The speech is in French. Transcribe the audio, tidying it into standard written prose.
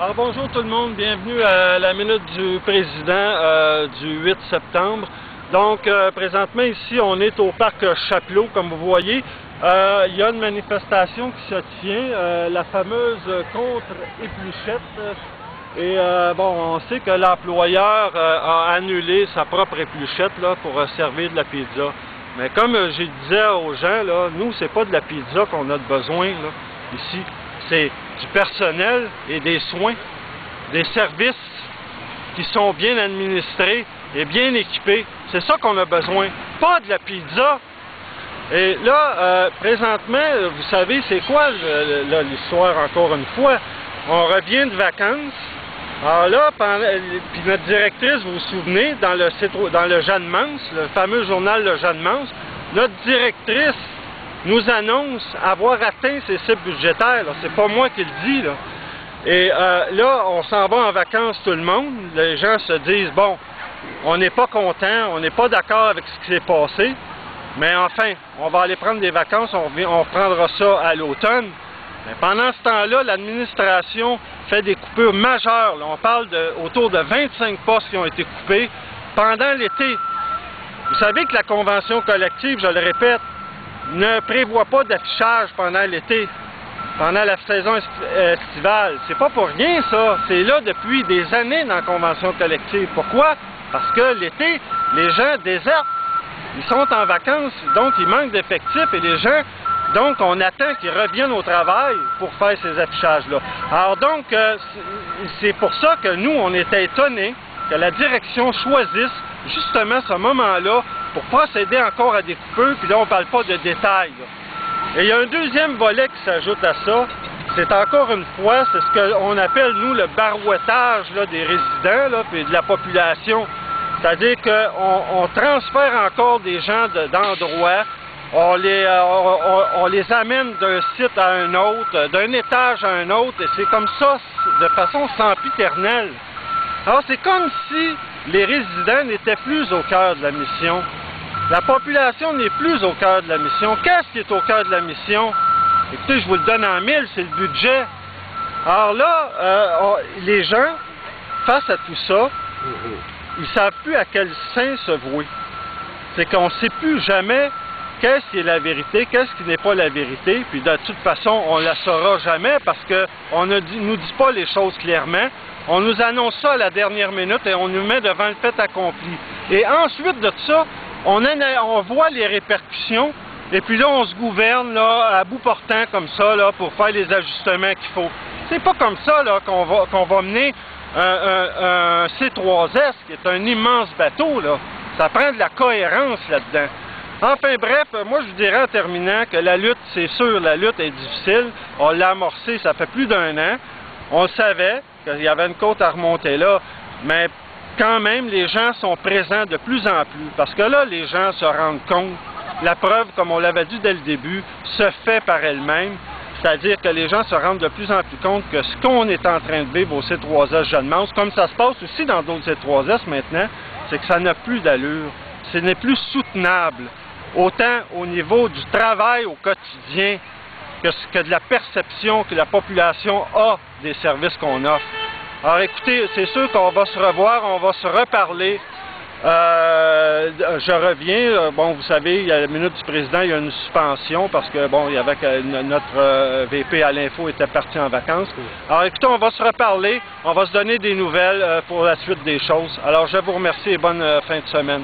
Alors bonjour tout le monde, bienvenue à la Minute du Président du 8 septembre. Donc présentement ici on est au parc Chapelot, comme vous voyez. Il y a une manifestation qui se tient, la fameuse contre-épluchette. Et bon, on sait que l'employeur a annulé sa propre épluchette là, pour servir de la pizza. Mais comme je disais aux gens, là, nous c'est pas de la pizza qu'on a besoin là, ici. C'est du personnel et des soins, des services qui sont bien administrés et bien équipés. C'est ça qu'on a besoin, pas de la pizza. Et là, présentement, vous savez, c'est quoi l'histoire encore une fois? On revient de vacances. Alors là, puis notre directrice, vous vous souvenez, dans le Jeanne-Mance, le fameux journal Le Jeanne-Mance, notre directrice nous annonce avoir atteint ses cibles budgétaires. C'est pas moi qui le dis, là. Et là, on s'en va en vacances tout le monde. Les gens se disent, bon, on n'est pas content, on n'est pas d'accord avec ce qui s'est passé, mais enfin, on va aller prendre des vacances, on prendra ça à l'automne. Mais pendant ce temps-là, l'administration fait des coupures majeures. Là, on parle autour de 25 postes qui ont été coupés pendant l'été. Vous savez que la convention collective, je le répète, ne prévoit pas d'affichage pendant l'été, pendant la saison estivale. C'est pas pour rien, ça. C'est là depuis des années dans la convention collective. Pourquoi? Parce que l'été, les gens désertent. Ils sont en vacances, donc il manque d'effectifs et les gens, donc on attend qu'ils reviennent au travail pour faire ces affichages-là. Alors donc, c'est pour ça que nous, on était étonnés que la direction choisisse justement ce moment-là pour procéder encore à des coupures, puis là on ne parle pas de détails. Là. Et il y a un deuxième volet qui s'ajoute à ça, c'est encore une fois, c'est ce qu'on appelle nous le barouettage là, des résidents, là, puis de la population. C'est-à-dire qu'on transfère encore des gens d'endroits, on les amène d'un site à un autre, d'un étage à un autre, et c'est comme ça, de façon sempiternelle. Alors c'est comme si les résidents n'étaient plus au cœur de la mission. La population n'est plus au cœur de la mission. Qu'est-ce qui est au cœur de la mission? Écoutez, je vous le donne en mille, c'est le budget. Alors là, les gens, face à tout ça, ils ne savent plus à quel sein se vouer. C'est qu'on ne sait plus jamais qu'est-ce qui est la vérité, qu'est-ce qui n'est pas la vérité, puis de toute façon, on ne la saura jamais parce qu'on ne nous dit pas les choses clairement. On nous annonce ça à la dernière minute et on nous met devant le fait accompli. Et ensuite de ça, on voit les répercussions et puis là, on se gouverne là, à bout portant comme ça là, pour faire les ajustements qu'il faut. C'est pas comme ça là, qu'on va mener un C3S, qui est un immense bateau, là. Ça prend de la cohérence là-dedans. Enfin bref, moi je vous dirais en terminant que la lutte, c'est sûr, la lutte est difficile. On l'a amorcée, ça fait plus d'un an. On le savait qu'il y avait une côte à remonter là, mais quand même, les gens sont présents de plus en plus. Parce que là, les gens se rendent compte. La preuve, comme on l'avait dit dès le début, se fait par elle-même. C'est-à-dire que les gens se rendent de plus en plus compte que ce qu'on est en train de vivre au C3S Jeanne-Mance, comme ça se passe aussi dans d'autres C3S maintenant, c'est que ça n'a plus d'allure. Ce n'est plus soutenable, autant au niveau du travail au quotidien que de la perception que la population a des services qu'on offre. Alors écoutez, c'est sûr qu'on va se revoir, on va se reparler. Je reviens, bon vous savez, il y a la Minute du Président, il y a une suspension parce que bon, il y avait notre VP à l'info était parti en vacances. Alors écoutez, on va se reparler, on va se donner des nouvelles pour la suite des choses. Alors je vous remercie et bonne fin de semaine.